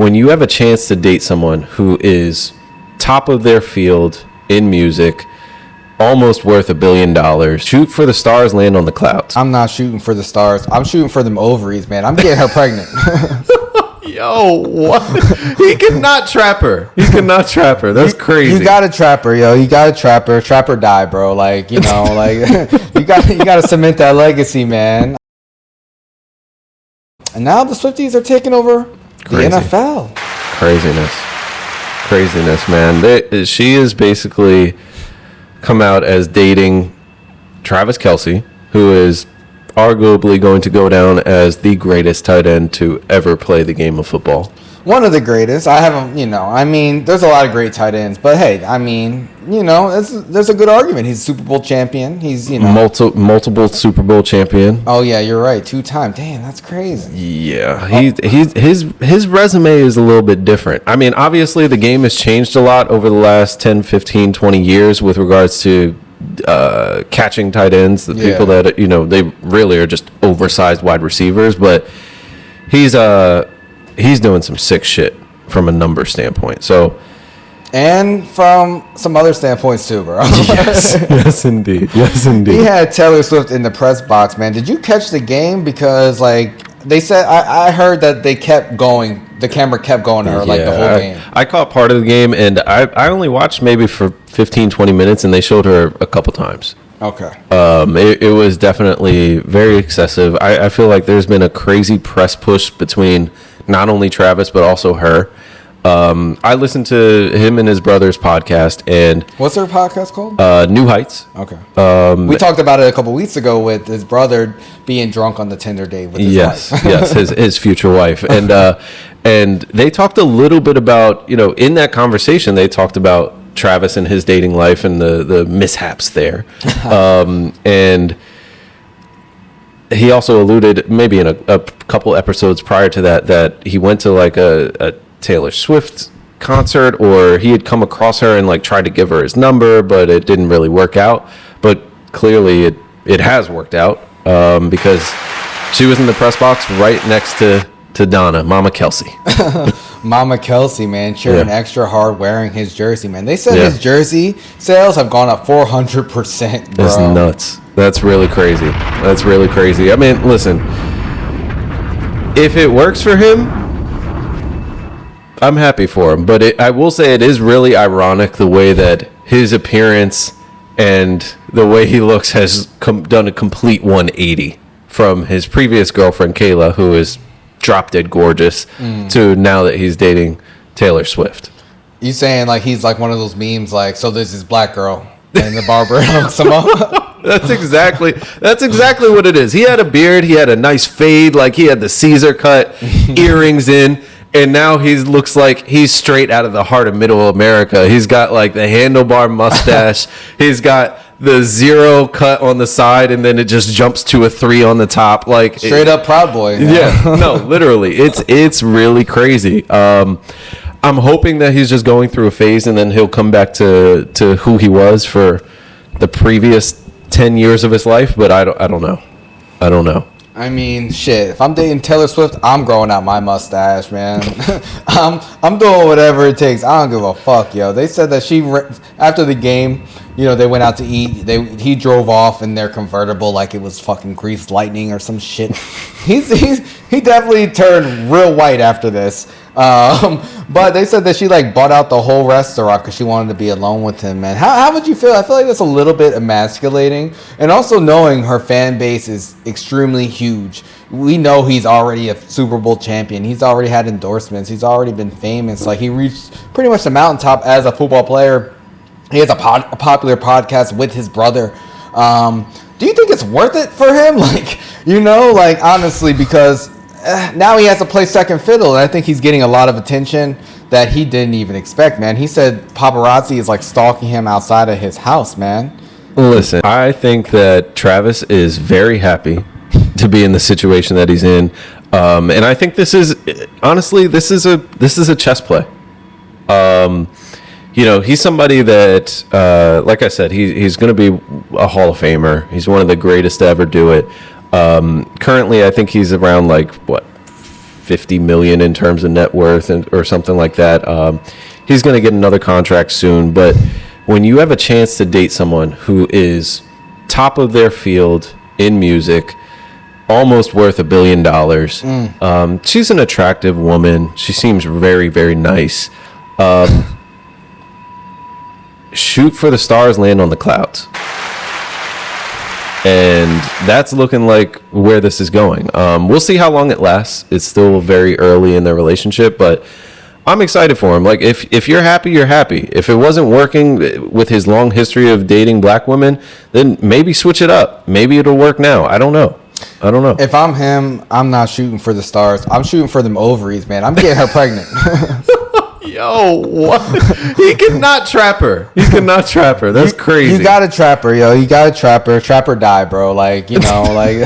when you have a chance to date someone who is top of their field in music, almost worth $1 billion, shoot for the stars, land on the clouds. I'm not shooting for the stars. I'm shooting for them ovaries, man. I'm getting her pregnant. Yo, what? He cannot trap her. He cannot trap her. That's crazy. You gotta trap her, yo. You gotta trap her. Trap or die, bro. Like, you know, like you gotta cement that legacy, man. And now the Swifties are taking over the NFL. Craziness, man. She is basically come out as dating Travis Kelce, who is arguably going to go down as the greatest tight end to ever play the game of football. One of the greatest. I haven't, there's a lot of great tight ends, but hey, there's a good argument. He's a Super Bowl champion. He's, multiple Super Bowl champion. Oh yeah, you're right. 2-time. Damn, that's crazy. Yeah, his resume is a little bit different. I mean, obviously the game has changed a lot over the last 10, 15, 20 years with regards to catching tight ends, the people that they really are just oversized wide receivers, but he's doing some sick shit from a number standpoint. So, and from some other standpoints too, bro. yes indeed. He had Taylor Swift in the press box, man. Did you catch the game? Because they said, I heard that they kept going. The camera kept going to her the whole game. I caught part of the game, and I only watched maybe for 15, 20 minutes, and they showed her a couple times. Okay. It was definitely very excessive. I feel like there's been a crazy press push between not only Travis, but also her. I listened to him and his brother's podcast, and what's their podcast called? New Heights. Okay. We talked about it a couple weeks ago with his brother being drunk on the Tinder date with his wife. Yes, his future wife, and they talked a little bit about, in that conversation, they talked about Travis and his dating life and the mishaps there, and he also alluded maybe in a couple episodes prior to that he went to like a Taylor Swift concert, or he had come across her and tried to give her his number, but it didn't really work out. But clearly it has worked out, because she was in the press box right next to Donna, Mama Kelce. Mama Kelce, man, cheering extra hard wearing his jersey, man. They said his jersey sales have gone up 400%, bro. That's nuts. That's really crazy. I mean, listen, if it works for him, I'm happy for him. But I will say it is really ironic the way that his appearance and the way he looks has done a complete 180 from his previous girlfriend, Kayla, who is drop dead gorgeous, to now that he's dating Taylor Swift. You saying he's one of those memes so there's this black girl and the barber hooks him up? That's exactly what it is. He had a beard, he had a nice fade, he had the Caesar cut, earrings in, and now he looks like he's straight out of the heart of middle America. He's got the handlebar mustache. He's got the 0 cut on the side, and then it just jumps to a 3 on the top. Straight up Proud Boy. Yeah, no, literally. It's really crazy. I'm hoping that he's just going through a phase, and then he'll come back to who he was for the previous 10 years of his life, but I don't know. I mean, shit, if I'm dating Taylor Swift, I'm growing out my mustache, man. I'm doing whatever it takes. I don't give a fuck, yo. They said that after the game, they went out to eat. He drove off in their convertible like it was fucking greased lightning or some shit. He definitely turned real white after this. But they said that she bought out the whole restaurant because she wanted to be alone with him, man. How would you feel? I feel like that's a little bit emasculating, and also knowing her fan base is extremely huge. We know he's already a Super Bowl champion. He's already had endorsements. He's already been famous. He reached pretty much the mountaintop as a football player. He has a popular podcast with his brother. Do you think it's worth it for him? Honestly, because now he has to play second fiddle, and I think he's getting a lot of attention that he didn't even expect, man. He said paparazzi is stalking him outside of his house, man. Listen, I think that Travis is very happy to be in the situation that he's in, and I think this is a chess play. He's somebody that, like I said, he's going to be a Hall of Famer. He's one of the greatest to ever do it. Currently, I think he's around 50 $50 million in terms of net worth or something like that. He's going to get another contract soon. But when you have a chance to date someone who is top of their field in music, almost worth $1 billion, she's an attractive woman. She seems very, very nice. Shoot for the stars, land on the clouds. And that's looking like where this is going. We'll see how long it lasts. It's still very early in their relationship, but I'm excited for him. Like, if you're happy, you're happy. If it wasn't working with his long history of dating black women, then maybe switch it up. Maybe it'll work now. I don't know. If I'm him, I'm not shooting for the stars. I'm shooting for them ovaries, man. I'm getting her pregnant. Yo, what? He cannot trap her. That's crazy. You gotta trap her, yo. You gotta trap her. Trap or die, bro. Like, you know, like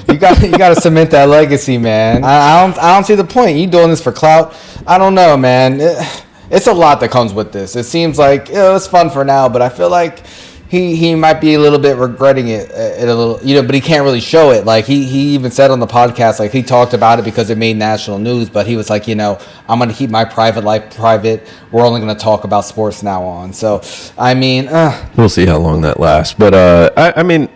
you gotta cement that legacy, man. I don't see the point. You doing this for clout? I don't know, man. It's a lot that comes with this. It seems like it's fun for now, but I feel like he might be a little bit regretting it a little, you know, but he can't really show it. Like he even said on the podcast, like he talked about it because it made national news, but he was like, you know, I'm going to keep my private life private. We're only going to talk about sports now on. So, I mean, we'll see how long that lasts. But I mean,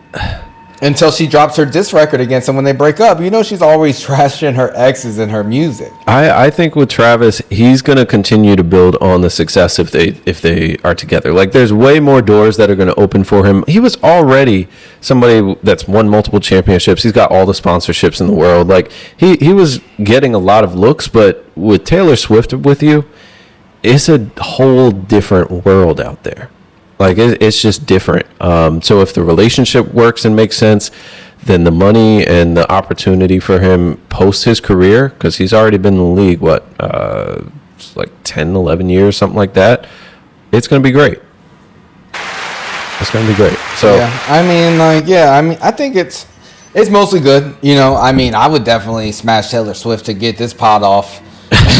until she drops her diss record against him when they break up, you know, she's always trashing her exes in her music. I think with Travis, he's going to continue to build on the success if they are together. Like, there's way more doors that are going to open for him. He was already somebody that's won multiple championships. He's got all the sponsorships in the world. Like, he was getting a lot of looks, but with Taylor Swift with you, it's a whole different world out there. Like, it's just different. So if the relationship works and makes sense, then the money and the opportunity for him post his career, because he's already been in the league, like 10, 11 years, something like that, it's going to be great. It's going to be great. So yeah, I think it's mostly good. You know, I mean, I would definitely smash Taylor Swift to get this pot off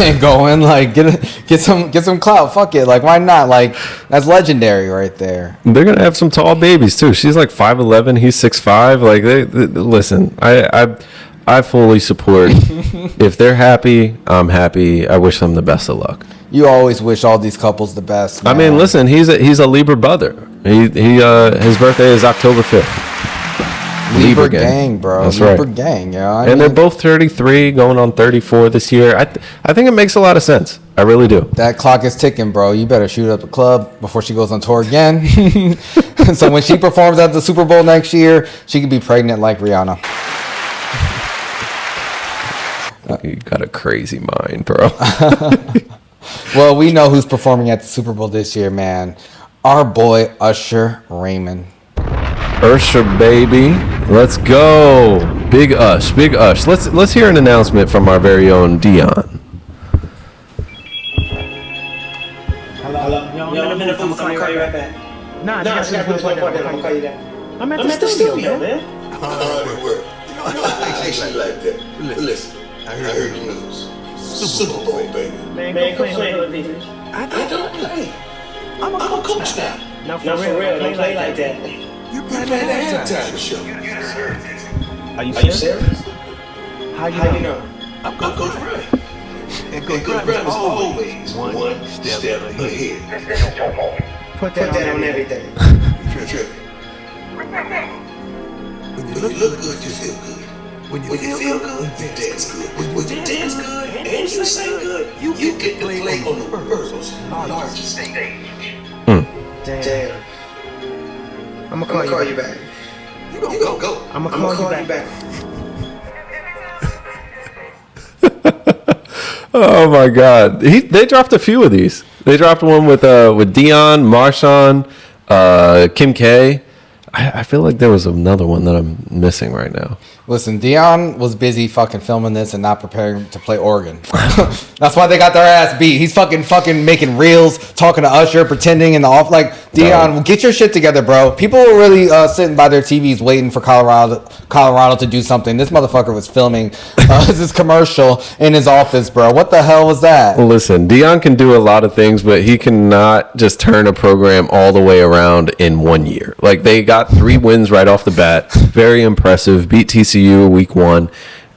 and going, like, get some clout. Fuck it, like, why not? Like, that's legendary right there. They're gonna have some tall babies too. She's like 5'11", he's 6'5". Like, they listen. I fully support. If they're happy, I'm happy. I wish them the best of luck. You always wish all these couples the best, man. I mean, listen, he's a Libra brother. His birthday is October 5th. Libra gang, bro. That's Libra right. gang, yo. I mean, they're both 33, going on 34 this year. I think it makes a lot of sense. I really do. That clock is ticking, bro. You better shoot up the club before she goes on tour again. So when she performs at the Super Bowl next year, she could be pregnant like Rihanna. You got a crazy mind, bro. Well, we know who's performing at the Super Bowl this year, man. Our boy Usher Raymond. Usher, baby, let's go. Big Ush. Let's hear an announcement from our very own Dion. Hello. Yo, I'm in the booth. I'm gonna call you right back. Nah, it's got to be important. I'm gonna call you back. I'm at the studio, man. Hard work. I actually like that. But listen, I heard the news. Super Bowl, baby. Man, quit playing with me. I don't play. I'm a coach now. No, for real, don't play like that. You play that halftime show. Are you serious? How you know? I'm Coach Bryan. And Coach Bryan is always one step ahead. Put that on everything. When you look good, you feel good. When you feel good, you dance good. When you dance good and you sing good, you get to play on the world's largest stage. Damn. I'm gonna call you back. You gonna go. I'm gonna call you back. Oh my God, they dropped a few of these. They dropped one with Dion, Marshawn, Kim K. I feel like there was another one that I'm missing right now. Listen, Dion was busy fucking filming this and not preparing to play Oregon. That's why they got their ass beat. He's fucking making reels, talking to Usher, pretending in the off. Like, Dion, get your shit together, bro. People were really sitting by their TVs waiting for Colorado to do something. This motherfucker was filming this commercial in his office, bro. What the hell was that? Listen, Dion can do a lot of things, but he cannot just turn a program all the way around in 1 year. Like, they got 3 wins right off the bat. Very impressive. Beat TCU week 1.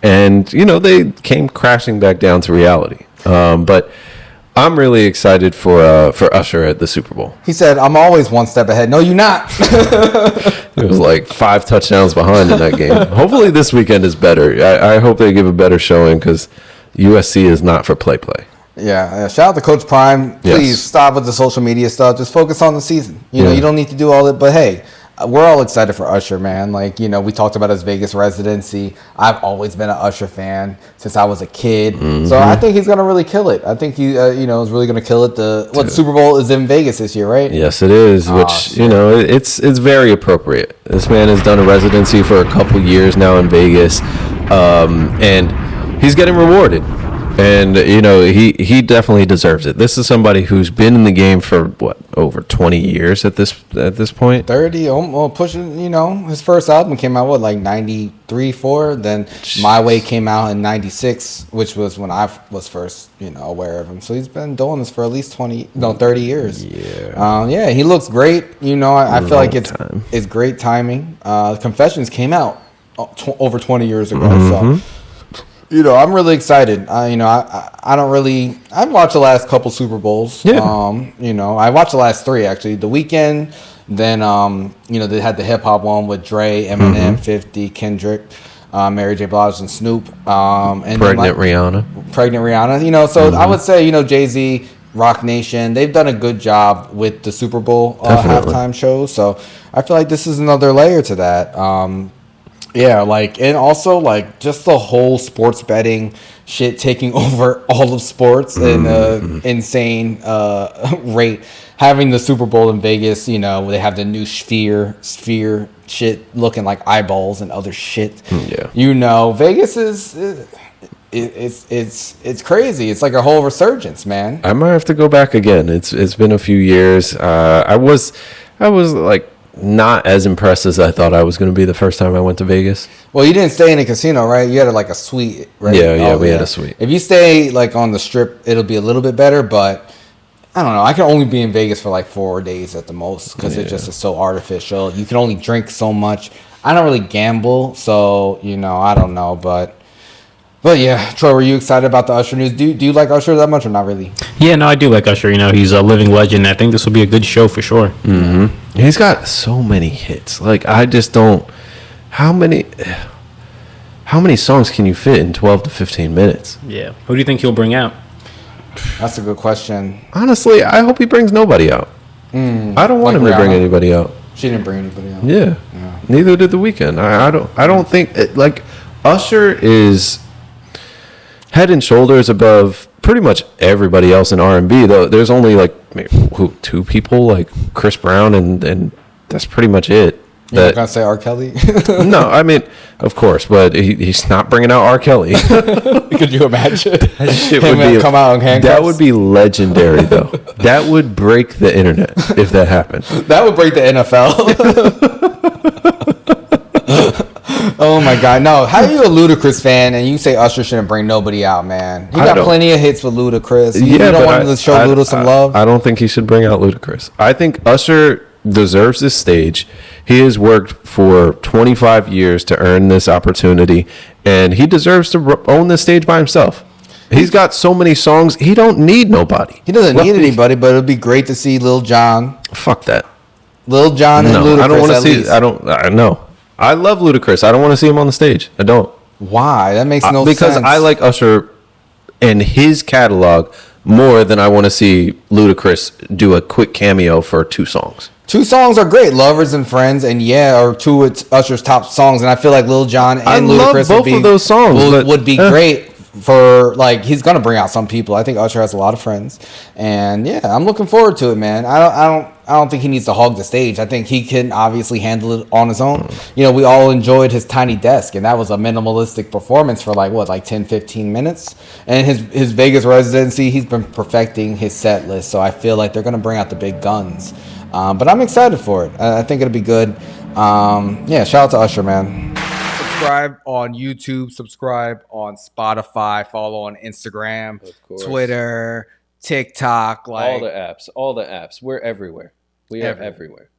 and they came crashing back down to reality. But I'm really excited for Usher at the Super Bowl. He said, "I'm always one step ahead." No, you're not. It was like 5 touchdowns behind in that game. Hopefully this weekend is better. I hope they give a better showing because USC is not for play. Yeah. Shout out to Coach Prime. Please stop with the social media stuff. Just focus on the season. You know, you don't need to do all that. But hey, we're all excited for Usher, man. Like, we talked about his Vegas residency. I've always been an Usher fan since I was a kid. Mm-hmm. So I think he's going to really kill it. I think he, is really going to kill it. The Super Bowl is in Vegas this year, right? Yes, it is, which, it's very appropriate. This man has done a residency for a couple years now in Vegas, and he's getting rewarded. And, he definitely deserves it. This is somebody who's been in the game for, over 20 years at this point? 30, almost pushing, his first album came out, 93, 4? Then My Way came out in 96, which was when I was first, aware of him. So he's been doing this for at least 30 years. Yeah. He looks great. I feel like it's great timing. Confessions came out over 20 years ago, so... I'm really excited. I've watched the last couple Super Bowls. Yeah. I watched the last 3 actually. The Weeknd, then they had the hip hop one with Dre, Eminem, 50, Kendrick, Mary J. Blige, and Snoop. And Pregnant Rihanna. So I would say Jay-Z, Rock Nation, they've done a good job with the Super Bowl halftime shows. So I feel like this is another layer to that. Yeah, and also just the whole sports betting shit taking over all of sports in insane rate. Having the Super Bowl in Vegas, they have the new sphere shit looking like eyeballs and other shit. Yeah. Vegas is it's crazy. It's like a whole resurgence, man. I might have to go back again. It's been a few years. I was not as impressed as I thought I was going to be the first time I went to Vegas. Well, you didn't stay in a casino, right? You had a suite, right? Yeah, we had a suite. If you stay on the Strip, it'll be a little bit better, but I don't know. I can only be in Vegas for 4 days at the most because it just is so artificial. You can only drink so much. I don't really gamble, so I don't know, but yeah, Troy, were you excited about the Usher news? Do you like Usher that much or not really? Yeah, no, I do like Usher. He's a living legend. I think this will be a good show for sure. Mm-hmm. He's got so many hits. I just don't. How many songs can you fit in 12 to 15 minutes? Yeah. Who do you think he'll bring out? That's a good question. Honestly, I hope he brings nobody out. I don't want him to bring anybody out. She didn't bring anybody out. Yeah. Neither did The Weeknd. I don't think Usher is head and shoulders above pretty much everybody else in R&B, though. There's only maybe 2 people, Chris Brown, and that's pretty much it. You're not gonna say R. Kelly? No, I mean, of course, but he's not bringing out R. Kelly. Could you imagine? That shit would come out in handcuffs? That would be legendary, though. That would break the internet if that happened. That would break the NFL. Oh my God, no! How are you a Ludacris fan and you say Usher shouldn't bring nobody out, man? He got plenty of hits with Ludacris. You don't want him to show Luda some love? I don't think he should bring out Ludacris. I think Usher deserves this stage. He has worked for 25 years to earn this opportunity, and he deserves to own this stage by himself. He's got so many songs. He don't need nobody. He doesn't need anybody, but it'd be great to see Lil Jon. Fuck that. Lil Jon and Ludacris. I don't want to see. Least. I know. I love Ludacris. I don't want to see him on the stage. I don't. Why? That makes no sense. Because I like Usher and his catalog more than I want to see Ludacris do a quick cameo for 2 songs. 2 songs are great, Lovers and Friends, and or 2 of Usher's top songs. And I feel like Lil Jon and Ludacris of those songs would be great for he's gonna bring out some people. I think Usher has a lot of friends, and I'm looking forward to it, man. I don't think he needs to hog the stage. I think he can obviously handle it on his own. We all enjoyed his tiny desk, and that was a minimalistic performance for 10, 15 minutes. And his Vegas residency, he's been perfecting his set list. So I feel like they're gonna bring out the big guns. But I'm excited for it. I think it'll be good. Shout out to Usher, man. Subscribe on YouTube, subscribe on Spotify, follow on Instagram, Twitter, TikTok. All the apps. We're everywhere. We are everywhere.